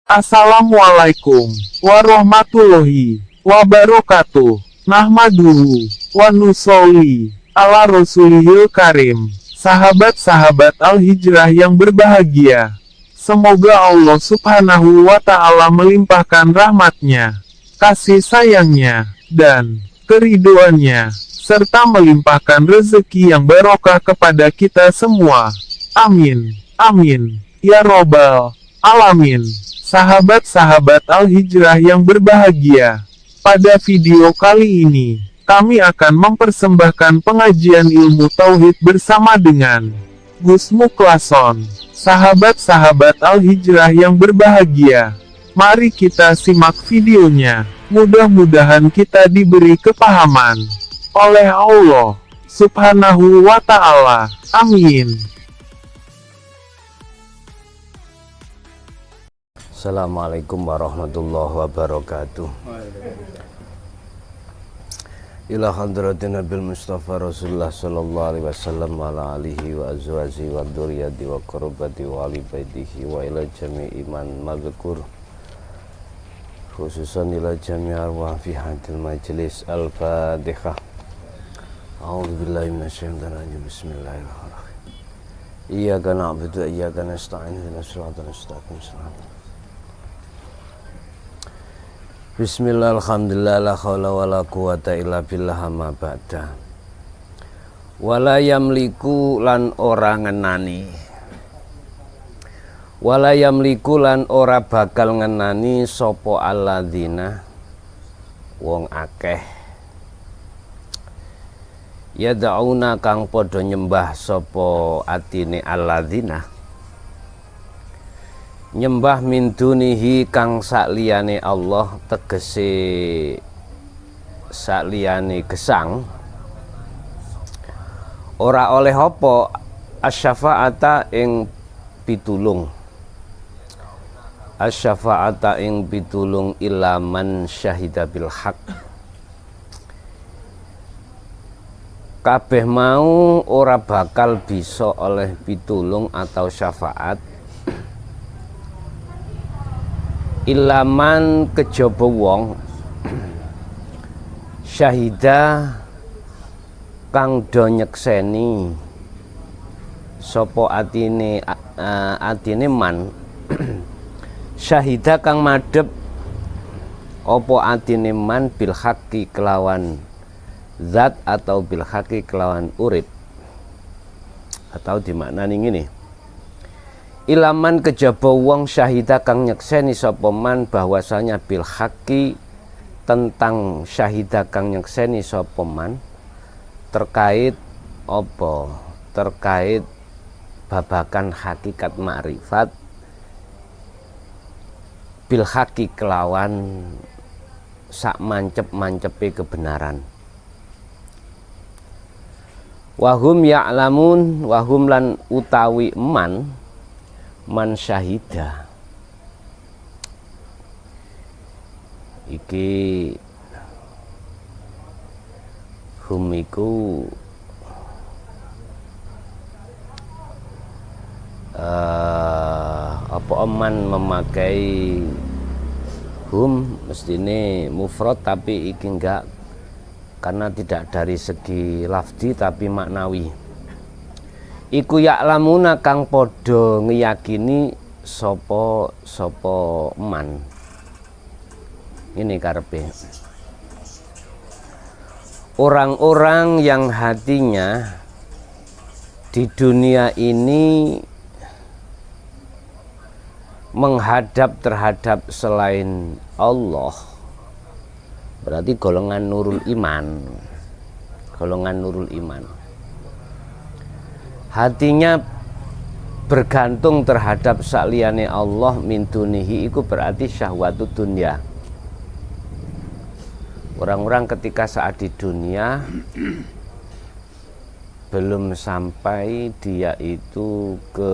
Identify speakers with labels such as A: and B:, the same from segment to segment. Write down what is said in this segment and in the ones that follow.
A: Assalamualaikum warahmatullahi wabarakatuh. Nahmaduhu wa nusolli ala rasulihil karim. Sahabat-sahabat Al-Hijrah yang berbahagia, semoga Allah subhanahu wa ta'ala melimpahkan rahmatnya, kasih sayangnya, dan keriduannya, serta melimpahkan rezeki yang barokah kepada kita semua. Amin. Amin. Ya Robbal Alamin. Sahabat-sahabat Al-Hijrah yang berbahagia, pada video kali ini, kami akan mempersembahkan pengajian ilmu tauhid bersama dengan Gus Muklason. Sahabat-sahabat Al-Hijrah yang berbahagia, mari kita simak videonya. Mudah-mudahan kita diberi kepahaman oleh Allah subhanahu wa ta'ala. Amin.
B: Assalamualaikum warahmatullahi wabarakatuh. Ila hadratin Nabil Mustafa Rasulullah sallallahu alaihi wasallam wa ala alihi wa azwajihi wa dzurriyyati wa qurrabati wa ali baitihi wa ila jami'i man madhkur, khususan ila jami' arwah fi hadil majlis. Al-Fatihah. A'udzu billahi minasyaitonir rajim. Bismillahirrahmanirrahim. Iyyaka na'budu wa iyyaka nasta'in. Ihdinas siratal mustaqim. Bismillah, alhamdulillah, la khawla wa la quwata illa billah, amma ba'da. Wala yamliku lan ora ngenani, wala yamliku lan ora bakal ngenani sopo alladzina wong akeh yad'una kang podo nyembah sopo atine alladzina nyembah min dunihi kang sakliyane Allah, tegese sakliyane gesang, ora oleh apa asyafaata ing pitulung, asyafaata ing pitulung illa man syahida bil haq. Kabeh mau ora bakal bisa oleh pitulung atau syafaat ilaman kejaba wong syahida kang do nyekseni sapa atine man syahida kang madhep apa atine man bil haqqi kelawan zat atau bil haqqi kelawan urip, atau dimaknani ngene, ilaman kejaba wong syahida kang nyekseni sapa man bahwasanya bil haqqi tentang syahida kang nyekseni sapa man terkait apa, terkait babakan hakikat makrifat bil haqqi kelawan sak mancep-mancepe kebenaran. Wahum ya'lamun, wahum lan utawi man syahida iki humiku apa man memakai hum mestine mufrad, tapi iki enggak, karena tidak dari segi lafzi tapi maknawi. Iku ya'lamuna kang podo ngeyakini sopo man. Ini karepe orang-orang yang hatinya di dunia ini menghadap terhadap selain Allah, berarti golongan nurul iman, golongan nurul iman. Hatinya bergantung terhadap sakliyane Allah min dunihi, iku berarti syahwatu dunya. Orang-orang ketika saat di dunia belum sampai dia itu ke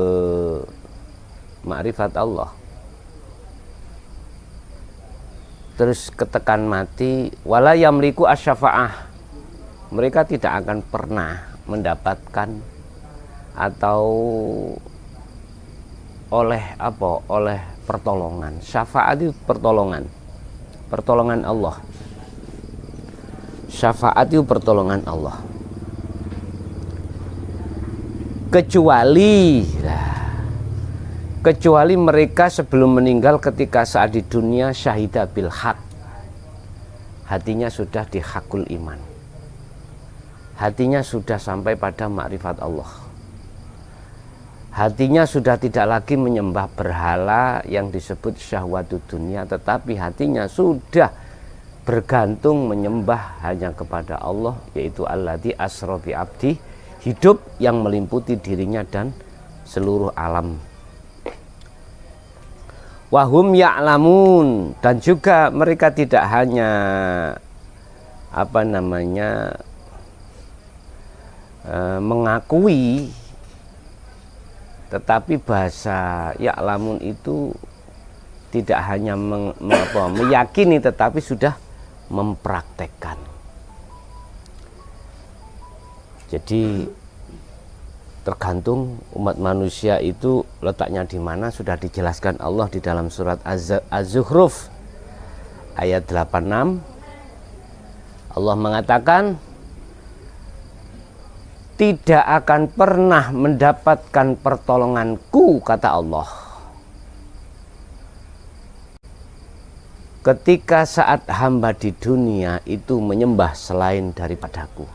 B: makrifat Allah, terus ketekan mati, wala yamliku asyafaah, mereka tidak akan pernah mendapatkan atau oleh apa, oleh pertolongan. Syafaat itu pertolongan. Pertolongan Allah. Syafaat itu pertolongan Allah. Kecuali mereka sebelum meninggal ketika saat di dunia syahida bil haq. Hatinya sudah di hakul iman. Hatinya sudah sampai pada makrifat Allah. Hatinya sudah tidak lagi menyembah berhala yang disebut syahwatud dunia, tetapi hatinya sudah bergantung menyembah hanya kepada Allah, yaitu alladzi asra bi abdi, hidup yang meliputi dirinya dan seluruh alam. Wahum ya'lamun, dan juga mereka tidak hanya mengakui, tetapi bahasa ya'lamun itu tidak hanya meyakini, tetapi sudah mempraktekkan. Jadi tergantung umat manusia itu letaknya di mana, sudah dijelaskan Allah di dalam surat Az-Zukhruf ayat 86. Allah mengatakan, tidak akan pernah mendapatkan pertolonganku, kata Allah, ketika saat hamba di dunia itu menyembah selain daripadaku.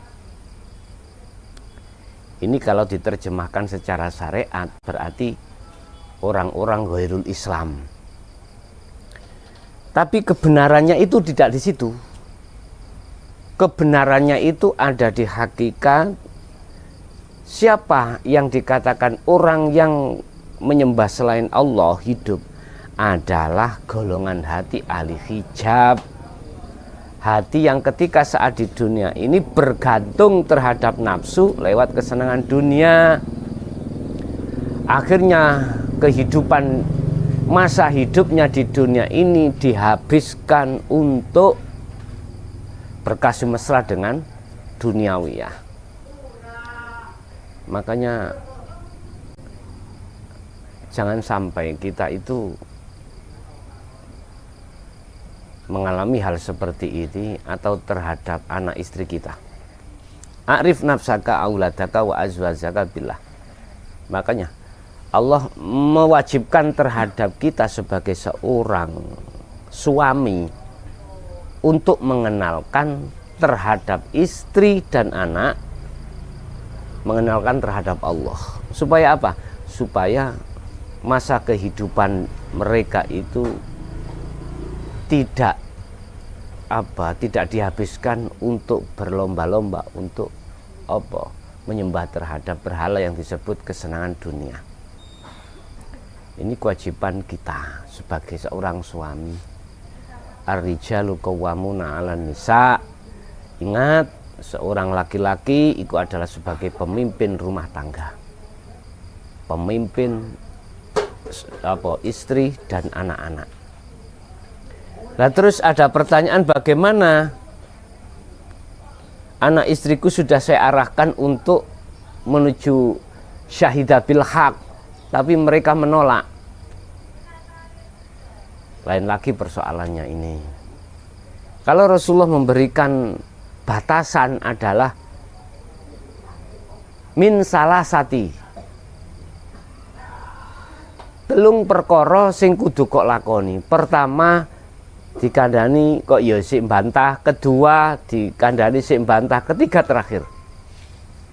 B: Ini kalau diterjemahkan secara syariat berarti orang-orang ghairul Islam. Tapi kebenarannya itu tidak di situ. Kebenarannya itu ada di hakikat siapa yang dikatakan orang yang menyembah selain Allah hidup adalah golongan hati ahli hijab. Hati yang ketika saat di dunia ini bergantung terhadap nafsu lewat kesenangan dunia. Akhirnya kehidupan, masa hidupnya di dunia ini dihabiskan untuk berkasih mesra dengan duniawiyah. Makanya jangan sampai kita itu mengalami hal seperti ini atau terhadap anak istri kita. A'rif nafsaka auladaka wa azwajaka billah. Makanya Allah mewajibkan terhadap kita sebagai seorang suami untuk mengenalkan terhadap istri dan anak, mengenalkan terhadap Allah. Supaya apa? Supaya masa kehidupan mereka itu tidak dihabiskan untuk berlomba-lomba untuk menyembah terhadap berhala yang disebut kesenangan dunia. Ini kewajiban kita sebagai seorang suami. Ar-rijalu qawwamuna 'alan nisa. Ingat, seorang laki-laki itu adalah sebagai pemimpin rumah tangga, pemimpin istri dan anak-anak. Nah, terus ada pertanyaan, bagaimana anak istriku sudah saya arahkan untuk menuju syahidah bil haq, tapi mereka menolak. Lain lagi persoalannya ini. Kalau Rasulullah memberikan batasan adalah min salasati, telung perkara sing kudu kok lakoni. Pertama, dikandani kok ya sik bantah, kedua dikandani sik bantah, ketiga terakhir.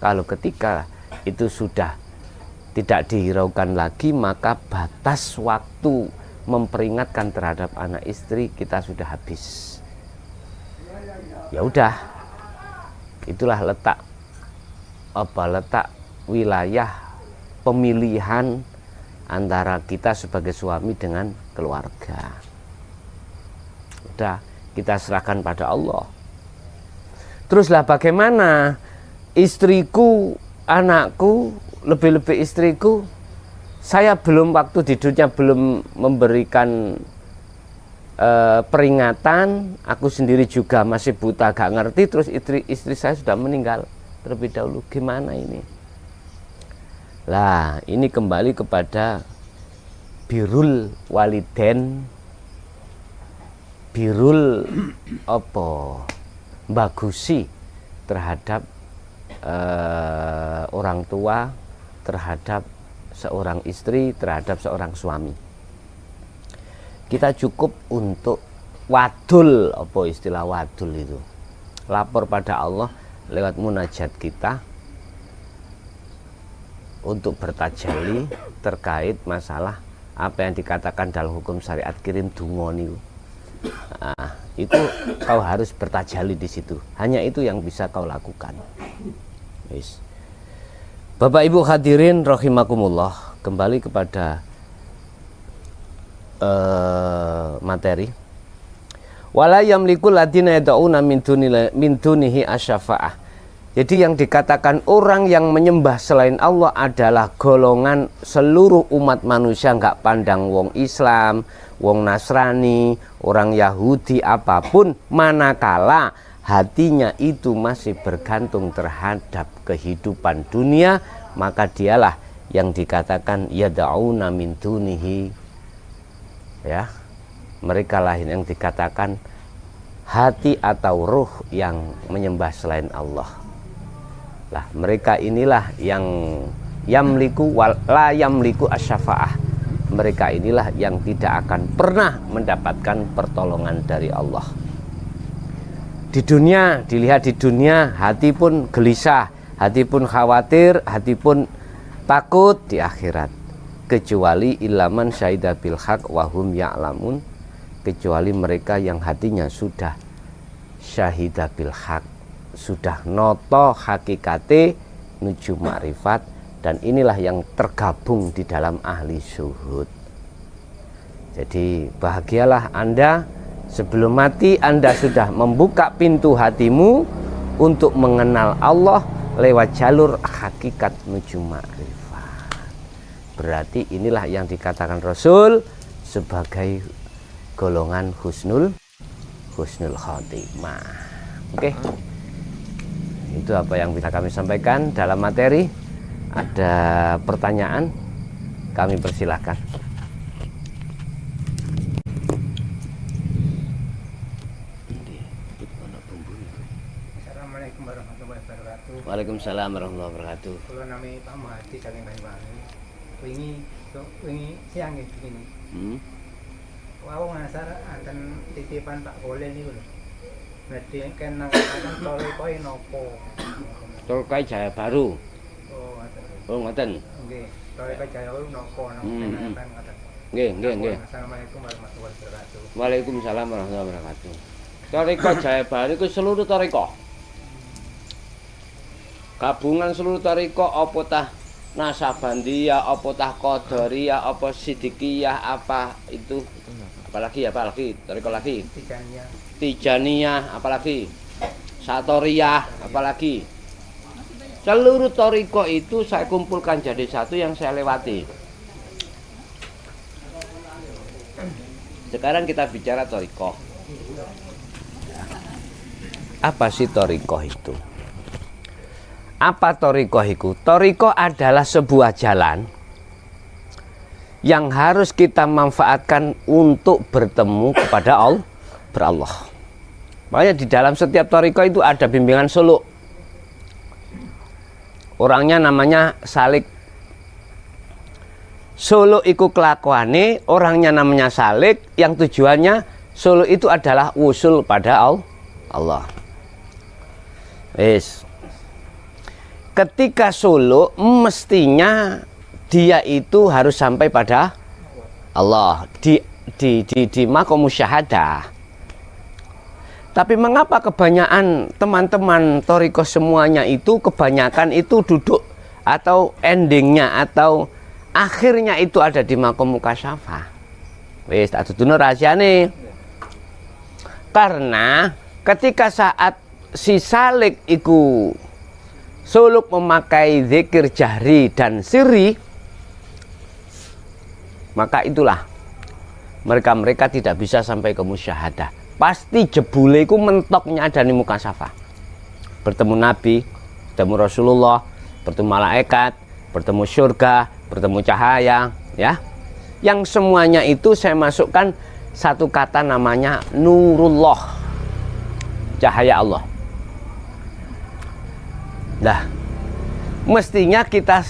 B: Kalau ketika itu sudah tidak dihiraukan lagi, maka batas waktu memperingatkan terhadap anak istri kita sudah habis. Ya udah, itulah letak wilayah pemilihan antara kita sebagai suami dengan keluarga. Udah, kita serahkan pada Allah. Teruslah bagaimana istriku, anakku, lebih-lebih istriku, saya belum, waktu di dunia belum memberikan peringatan, aku sendiri juga masih buta, gak ngerti, terus istri saya sudah meninggal terlebih dahulu. Gimana ini? Lah, ini kembali kepada birul waliden, birul apa bagusi terhadap orang tua, terhadap seorang istri, terhadap seorang suami. Kita cukup untuk wadul, apa istilah wadul itu, lapor pada Allah lewat munajat kita untuk bertajalli terkait masalah apa yang dikatakan dalam hukum syariat kirim dungo niku. Nah, itu kau harus bertajalli di situ. Hanya itu yang bisa kau lakukan. Yes. Bapak Ibu hadirin rahimakumullah, kembali kepada materi. Wala yamliku ladina yad'una min dunihi asyafa'ah. Jadi yang dikatakan orang yang menyembah selain Allah adalah golongan seluruh umat manusia, nggak pandang wong Islam, wong Nasrani, orang Yahudi, apapun, manakala hatinya itu masih bergantung terhadap kehidupan dunia, maka dialah yang dikatakan yad'una min dunihi, ya, mereka lah yang dikatakan hati atau ruh yang menyembah selain Allah. Lah mereka inilah yang yamliku la yamliku asyafa'ah. Mereka inilah yang tidak akan pernah mendapatkan pertolongan dari Allah. Di dunia, dilihat di dunia, hati pun gelisah, hati pun khawatir, hati pun takut. Di akhirat, kecuali ilaman syahida bil haq wa hum ya'lamun, kecuali mereka yang hatinya sudah syahida bil haq, sudah noto hakikate nuju ma'rifat, dan inilah yang tergabung di dalam ahli syuhud. Jadi bahagialah Anda, sebelum mati Anda sudah membuka pintu hatimu untuk mengenal Allah lewat jalur hakikat nuju ma'rifat. Berarti inilah yang dikatakan Rasul sebagai golongan husnul khotimah. Oke. Itu apa yang bisa kami sampaikan dalam materi. Ada pertanyaan, kami persilahkan.
C: Assalamualaikum warahmatullahi wabarakatuh.
B: Waalaikumsalam warahmatullahi wabarakatuh.
C: Kalau namanya Pak Muhadi saking Banyuwangi. Wingi siang iki begini. Wau ngasar anten titipan Pak Kolen niku lho. Berarti kan nang tole koe nopo?
B: Tol Kai Jaya Baru.
C: Oh, ngoten.
B: Oh ngoten.
C: Nggih, tole koe Jaya Baru nopo nang ngoten.
B: Nggih.
C: Assalamualaikum warahmatullahi wabarakatuh.
B: Waalaikumsalam warahmatullahi wabarakatuh. Toriko Jaya Baru itu seluruh toriko. Gabungan seluruh toriko, apa tah Nasabandiyah, apa tah Qadariyah, apa Sidikiyah, apa itu? Apalagi toriko lagi. Tijaniyah, apalagi Satoriyah, apalagi seluruh toriko itu saya kumpulkan jadi satu yang saya lewati. Sekarang kita bicara toriko. Apa sih toriko itu? Apa toriko itu? Toriko adalah sebuah jalan yang harus kita manfaatkan untuk bertemu kepada Allah. Makanya di dalam setiap toriko itu ada bimbingan suluk. Orangnya namanya salik. Suluk iku kelakuane, orangnya namanya salik, yang tujuannya suluk itu adalah wusul pada Allah. Ketika suluk mestinya dia itu harus sampai pada Allah di maqam musyahadah. Tapi mengapa kebanyakan teman-teman toriko semuanya itu kebanyakan itu duduk atau endingnya atau akhirnya itu ada di maqam mukasyafah? Wis tak duduno rahasiane. Karena ketika saat si salik iku suluk memakai zikir jahri dan sirri, maka itulah mereka tidak bisa sampai ke musyahadah. Pasti jebule iku mentoknya ada di mukasyafah. Bertemu Nabi, bertemu Rasulullah, bertemu malaikat, bertemu surga, bertemu cahaya, ya. Yang semuanya itu saya masukkan satu kata namanya Nurullah, cahaya Allah. Nah, mestinya kita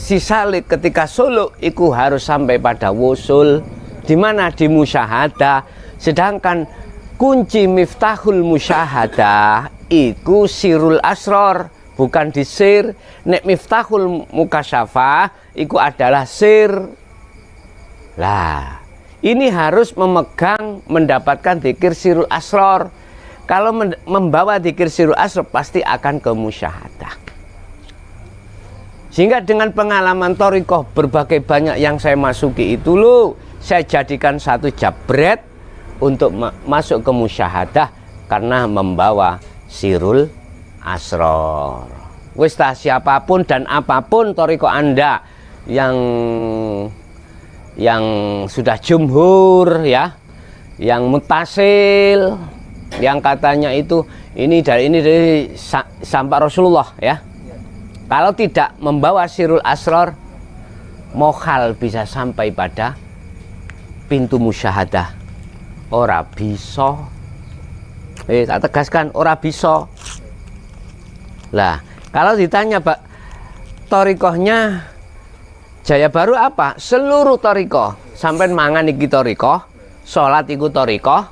B: sisalik ketika suluk itu harus sampai pada wusul, di mana di musyahadah. Sedangkan kunci miftahul musyahadah iku sirul asror, bukan di sir. Nek miftahul mukasyafah iku adalah sir. Lah, ini harus memegang mendapatkan dzikir sirul asror. Kalau membawa dzikir sirul asror pasti akan ke musyahadah. Sehingga dengan pengalaman thariqah berbagai banyak yang saya masuki itu loh, saya jadikan satu jabret untuk masuk ke musyahadah karena membawa sirul asror. Wis siapapun dan apapun thariqah Anda yang sudah jumhur ya, yang mutasil, yang katanya itu ini dari sampai Rasulullah ya. Kalau tidak membawa sirul asror, mohal bisa sampai pada pintu musyahadah. Ora bisa. Tak tegaskan, ora bisa. Lah, kalau ditanya Pak, thariqahnya Jaya Baru apa? Seluruh thariqah. Sampai mangan iki thariqah, salat iku thariqah.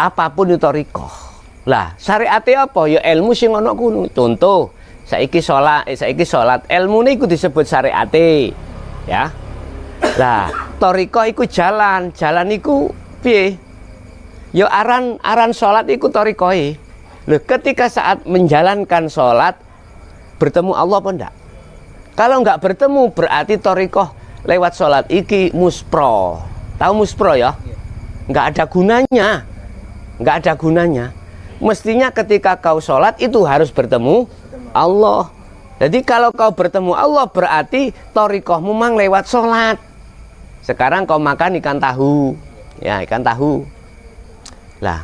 B: Apapun itu thariqah. Lah, syariate apa? Ya ilmu sing ana kuno. Contoh, saiki salat, ilmune iku disebut syariate. Ya. Lah, thariqah iku jalan iku piye? Ya aran salat iku thariqahe. Lho, ketika saat menjalankan salat bertemu Allah apa ndak? Kalau nggak bertemu berarti thariqah lewat salat iki muspro. Tahu muspro ya? Nggak ada gunanya. Nggak ada gunanya. Mestinya ketika kau salat itu harus bertemu Allah. Jadi kalau kau bertemu Allah berarti thariqahmu mang lewat salat. Sekarang kau makan ikan tahu, ya ikan tahu. Lah,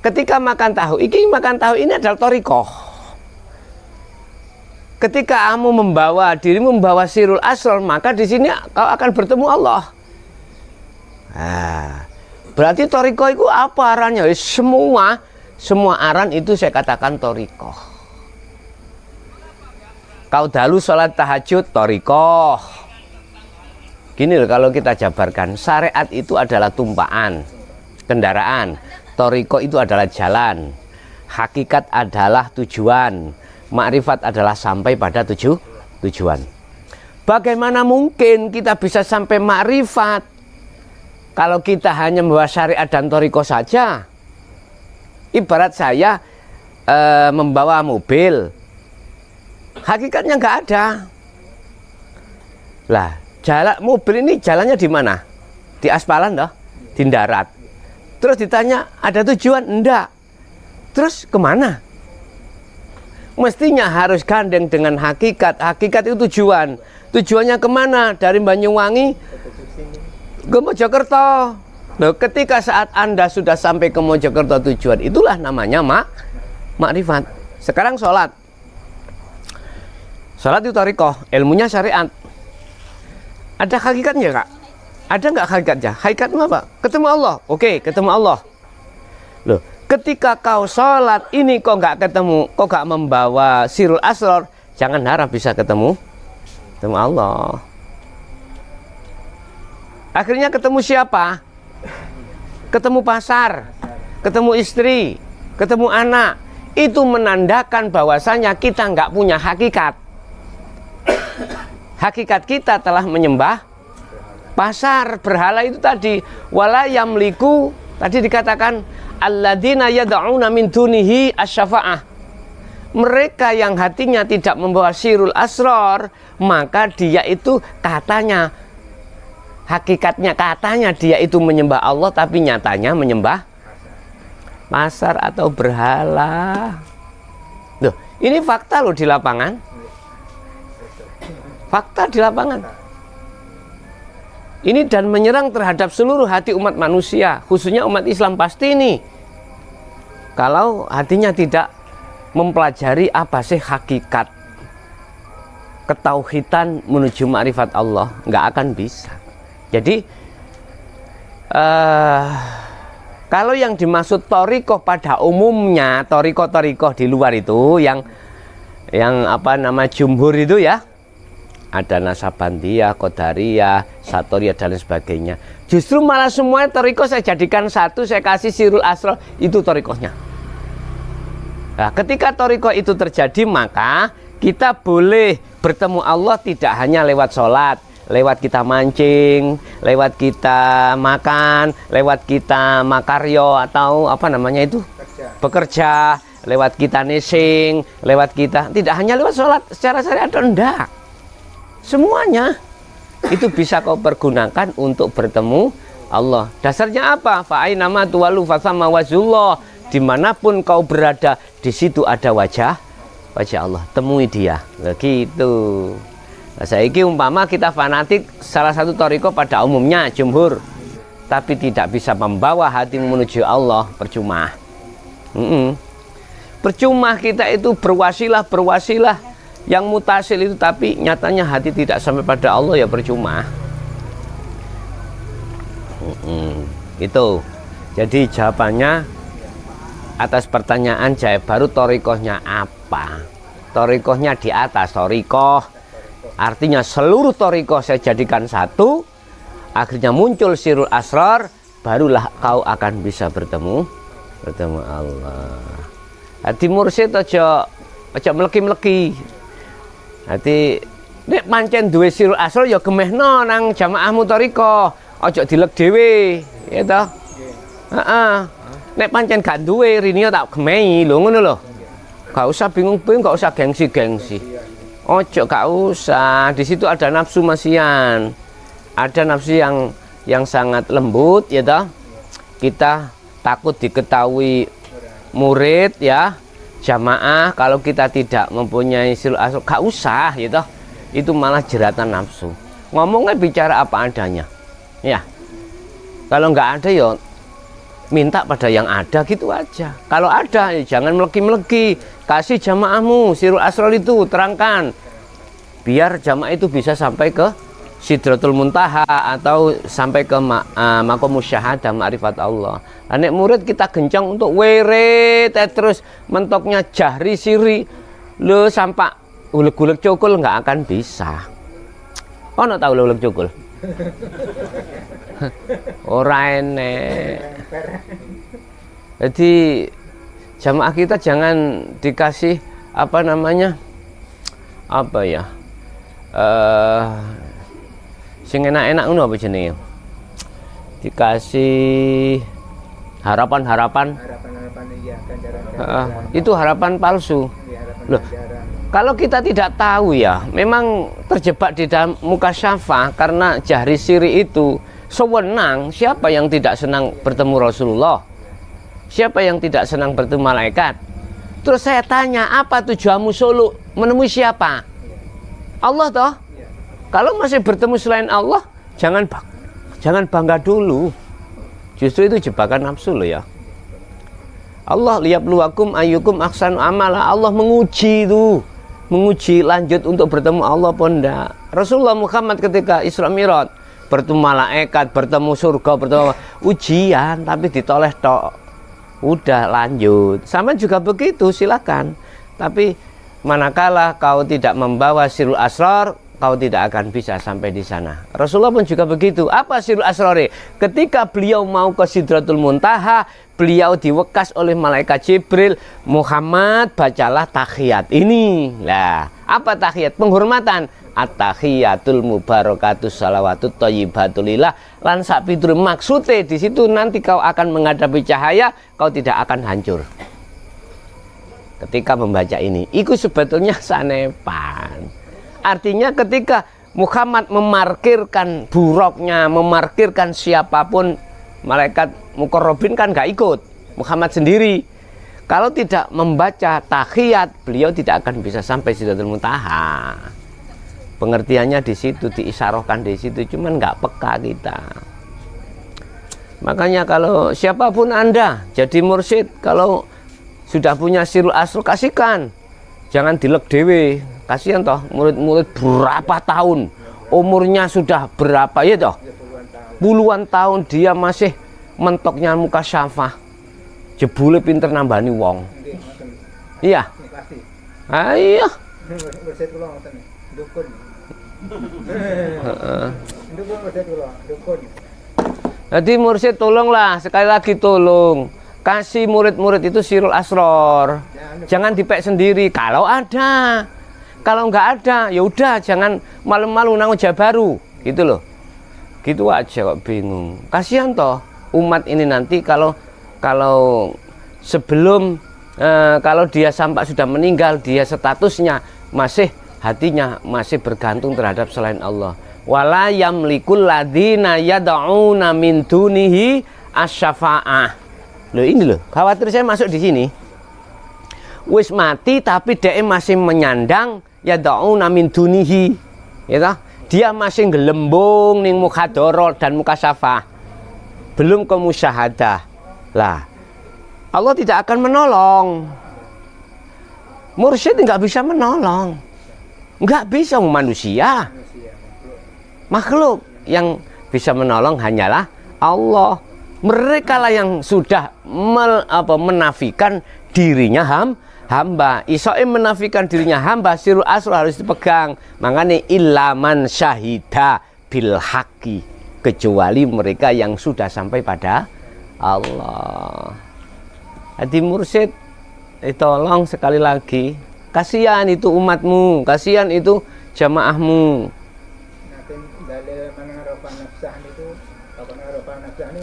B: ketika makan tahu ini adalah thariqah. Ketika kamu dirimu membawa sirul asror, maka di sini kau akan bertemu Allah. Nah, berarti thariqah itu apa arannya? Semua aran itu saya katakan thariqah. Kau dalu sholat tahajud thariqah. Gini loh, kalau kita jabarkan, syariat itu adalah tumpaan kendaraan, thariqah itu adalah jalan, hakikat adalah tujuan, makrifat adalah sampai pada tujuan. Bagaimana mungkin kita bisa sampai makrifat kalau kita hanya membawa syariat dan thariqah saja? Ibarat saya membawa mobil, hakikatnya nggak ada. Lah, mobil ini jalannya di mana? Di aspalan toh? Di darat. Terus ditanya, ada tujuan? Enggak. Terus kemana? Mestinya harus gandeng dengan hakikat. Hakikat itu tujuan. Tujuannya kemana? Dari Banyuwangi ke Mojokerto. Loh, ketika saat Anda sudah sampai ke Mojokerto tujuan, itulah namanya makrifat. Sekarang sholat. Sholat itu thariqah, ilmunya syariat. Ada hakikatnya Kak? Ada nggak hakikatnya? Hakikatnya apa? Ketemu Allah. Oke, ketemu Allah. Loh, ketika kau sholat ini kok nggak ketemu, kok nggak membawa sirul asror, jangan harap bisa ketemu Allah. Akhirnya ketemu siapa? Ketemu pasar, ketemu istri, ketemu anak. Itu menandakan bahwasanya kita nggak punya hakikat. Hakikat kita telah menyembah pasar, berhala itu tadi. Wala yamliku, tadi dikatakan alladzina yad'una min dunihi asy-syafa'ah. Mereka yang hatinya tidak membawa sirul asror, maka dia itu katanya, hakikatnya katanya dia itu menyembah Allah, tapi nyatanya menyembah pasar atau berhala. Loh, ini fakta loh di lapangan. Fakta di lapangan. Ini dan menyerang terhadap seluruh hati umat manusia, khususnya umat Islam pasti ini. Kalau hatinya tidak mempelajari apa sih hakikat ketauhidan menuju ma'rifat Allah, nggak akan bisa. Jadi kalau yang dimaksud thariqah pada umumnya, thariqah di luar itu yang apa nama jumhur itu ya, ada Nasabandiyah, Qadariyah, Satoriyah dan sebagainya. Justru malah semua thariqah saya jadikan satu, saya kasih sirul asrar, itu thariqahnya. Nah, ketika thariqah itu terjadi, maka kita boleh bertemu Allah tidak hanya lewat sholat, lewat kita mancing, lewat kita makan, lewat kita makaryo atau apa namanya itu bekerja, lewat kita nesing, lewat kita tidak hanya lewat sholat secara syariat, enggak, semuanya itu bisa kau pergunakan untuk bertemu Allah. Dasarnya apa? Fa'ainama tuwalu fasamma wajhullah, dimanapun kau berada di situ ada wajah Allah, temui dia. Begitu. Nah, saiki umpama kita fanatik salah satu thariqah pada umumnya jumhur, tapi tidak bisa membawa hati menuju Allah, percuma. Percuma kita itu berwasilah yang mutasil itu, tapi nyatanya hati tidak sampai pada Allah, ya percuma. Itu. Jadi jawabannya atas pertanyaan Jaya Baru, thariqahnya apa? Thariqahnya di atas thariqah, artinya seluruh thariqah saya jadikan satu, akhirnya muncul sirul asrar, barulah kau akan bisa bertemu Allah. Hati mursyid aja meleki-meleki. Hati nek pancen duwe sirul asrar ya gemehno nang jamaahmu thariqah, aja dilek dhewe, ya toh. Heeh. Nek pancen gak duwe rini tak gemehi lho, ngono lho. Gak usah bingung-bingung, gak usah gengsi-gengsi. Ojo, gak usah. Di situ ada nafsu masian, ada nafsu yang sangat lembut, ya toh. Kita takut diketahui murid ya, jamaah, kalau kita tidak mempunyai sirul asrar, gak usah, ya toh. Itu malah jeratan nafsu. Ngomongnya bicara apa adanya, ya. Kalau nggak ada ya minta pada yang ada, gitu aja. Kalau ada ya jangan meleki-meleki, kasih jamaahmu sirul asrar itu, terangkan biar jamaah itu bisa sampai ke Sidratul Muntaha atau sampai ke makom musyahadah ma'rifat Allah. Nek murid kita gencang untuk weret terus mentoknya jahri siri lo sampai uleg-uleg cukul, nggak akan bisa. Ono tau uleg cukul? Ora enek. Jadi jamaah kita jangan dikasih apa namanya, apa ya, sing enak-enak ngono apa jenenge, dikasih harapan-harapan,
C: iya,
B: itu harapan palsu. Loh, kalau kita tidak tahu ya, memang terjebak di dalam muka syafah karena jahri siri itu sewenang. Siapa yang tidak senang bertemu Rasulullah? Siapa yang tidak senang bertemu malaikat? Terus saya tanya, apa tujuanmu solo menemui siapa? Allah toh? Kalau masih bertemu selain Allah, jangan bangga dulu. Justru itu jebakan nafsu loh ya. Allah liyabluwakum ayyukum ahsanu amala. Allah menguji itu, menguji lanjut untuk bertemu Allah pun enggak. Rasulullah Muhammad ketika Isra Mi'raj bertemu malaikat, bertemu surga, bertemu ujian, tapi ditoleh tok. Udah lanjut. Sama juga begitu, silakan. Tapi manakala kau tidak membawa sirul asrar, kau tidak akan bisa sampai di sana. Rasulullah pun juga begitu. Apa sirul asrar? Ketika beliau mau ke Sidratul Muntaha, beliau diwekas oleh malaikat Jibril, Muhammad bacalah tahiyat ini. Lah, apa tahiyat? Penghormatan. At-tahiyatul mubarakatus salawatut thayyibatulillah lan sak pitur. Maksudnya di situ nanti kau akan menghadapi cahaya, kau tidak akan hancur. Ketika membaca ini, itu sebetulnya sanepan. Artinya ketika Muhammad memarkirkan buruknya, memarkirkan siapapun, malaikat muqarrabin kan gak ikut, Muhammad sendiri. Kalau tidak membaca tahiyat, beliau tidak akan bisa sampai Sidratul Muntaha. Pengertiannya di situ, diisyarahkan di situ, cuman nggak peka kita. Makanya kalau siapapun Anda jadi mursyid, kalau sudah punya sirul asrar, kasihkan. Jangan dilek dewe, Kasihan toh, murid-murid berapa tahun, umurnya sudah berapa ya toh,
C: Ya,
B: puluhan tahun dia masih mentoknya muka syafah, jebule pinter nambani wong.
C: Nggih, ngoten.
B: Iya,
C: Ini pasti.
B: iya.
C: Berset kula ngoten. Dukun. Dukun berset kula, dukun.
B: Jadi mursyid tolonglah, sekali lagi tolong kasih murid-murid itu sirul asror. Jangan dipek sendiri. Kalau ada, kalau nggak ada, ya udah jangan malu-malu nang Ojah Baru, gitu loh. Gitu aja kok bingung. Kasihan toh umat ini nanti kalau sebelum kalau dia sampai sudah meninggal, dia statusnya masih hatinya masih bergantung terhadap selain Allah. Wala yamlikul ladzina yad'una min dunihi asy-syafa'ah. Loh ini loh, khawatir saya masuk di sini. Wis mati tapi dia masih menyandang yad'una min dunihi. Ya toh? Dia masih gelembung ning mukhadharah dan mukasyafah. Belum ke musyahadah. Lah, Allah tidak akan menolong. Mursyid nggak bisa menolong. Nggak bisa manusia. Makhluk yang bisa menolong hanyalah Allah. Mereka lah yang sudah menafikan dirinya hamba. Iso'im menafikan dirinya hamba, sirul asror harus dipegang. Makanya ilaman syahida bil haqqi, kecuali mereka yang sudah sampai pada Allah. Hadi mursyid, tolong sekali lagi, kasihan itu umatmu, kasihan itu jamaahmu.
C: Dalil mengarafan nafsah itu, apa mengarafan nafsah ini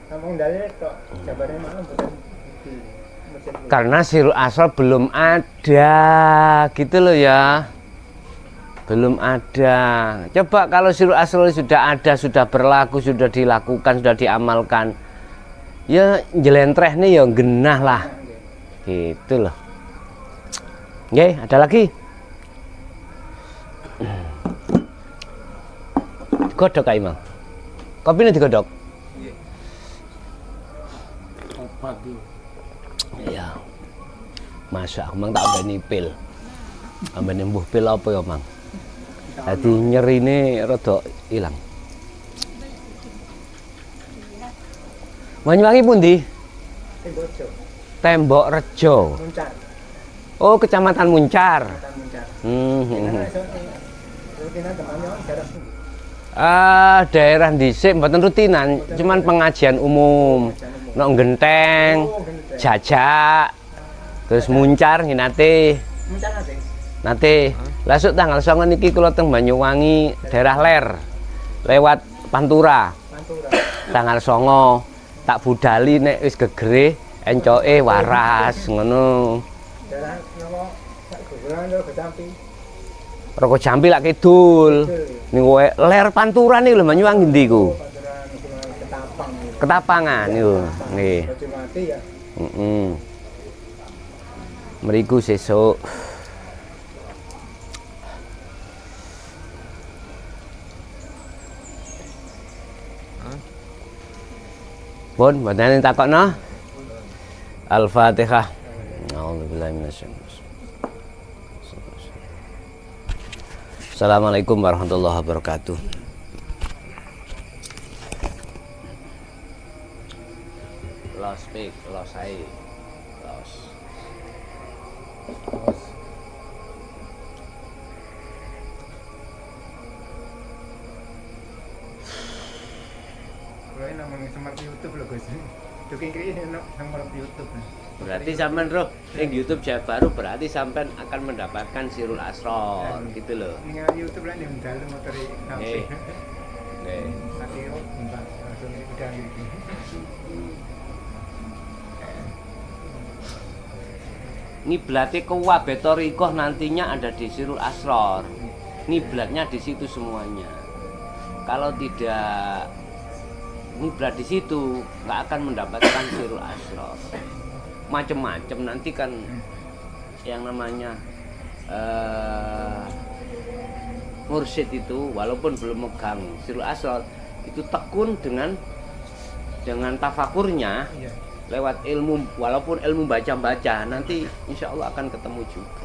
C: namun dalil kok jabarnya malam bukan di masjid.
B: Karena sirul asror belum ada, gitu loh ya. Belum ada. Coba kalau sirul asror sudah ada, sudah berlaku, sudah dilakukan, sudah diamalkan, ya jelentreh nih ya genah lah. Gitu loh. Oke, ada lagi. Godok Kak Imam. Kopinya digodok.
A: Opat tuh.
B: Iya. Masa aku mang tak ambeni pil. Ambeni mbuh pil apa ya, Mang? Dadi nyerine rada ilang. Banyuwangi pundi?
C: Tembojo,
B: Tembok Rejo.
C: Muncar,
B: Oh, Kecamatan Muncar.
C: Kecamatan Muncar.
B: Hmm.
C: Rutinan temannya jarak
B: Daerah dhisik mboten rutinan, cuman pengajian umum. Nek genteng, jajak, terus muncar nggih nate.
C: Muncar nate.
B: Nate. Lasuk tanggal 9 niki kula teng Banyuwangi, daerah Ler. Lewat Pantura.
C: Pantura.
B: Tanggal 9 tak budali nek wis gegere encoke waras ngono.
C: Jarak nopo sak guguran lho Becampi.
B: Roko Jampi lak kidul. Niku Ler Pantura niku lho Banyuwangi ndi ku?
C: Pantura Ketapang.
B: Ketapangan niku. Nggih.
C: Baju mati ya.
B: Heeh. Mriku sesuk. Pun badane takokno. Al-Fatihah. A'udzubillahi minasyaitonir rajim. Assalamualaikum warahmatullahi wabarakatuh. Los speak, los hai. Los.
C: Kalau ini namanya smart YouTube loh guys. Duking kiri ini smart YouTube.
B: Berarti sampean roh ning YouTube Ojah Baru berarti sampean akan mendapatkan sirul asror gitu loh.
C: Ini YouTube lah yang dalam motor
B: Nggih.
C: HP.
B: Nggih.
C: Tapi oh, entah langsung udah gitu.
B: Ngiblatnya ke Wabetorikoh nantinya ada di sirul asror. Ngiblatnya di situ semuanya. Kalau tidak ngiblat di situ nggak akan mendapatkan sirul asror. Macem-macem nanti kan yang namanya mursyid itu walaupun belum megang sirul asror itu tekun dengan tafakurnya
C: Iya.
B: lewat ilmu, walaupun ilmu baca-baca nanti insya Allah akan ketemu juga.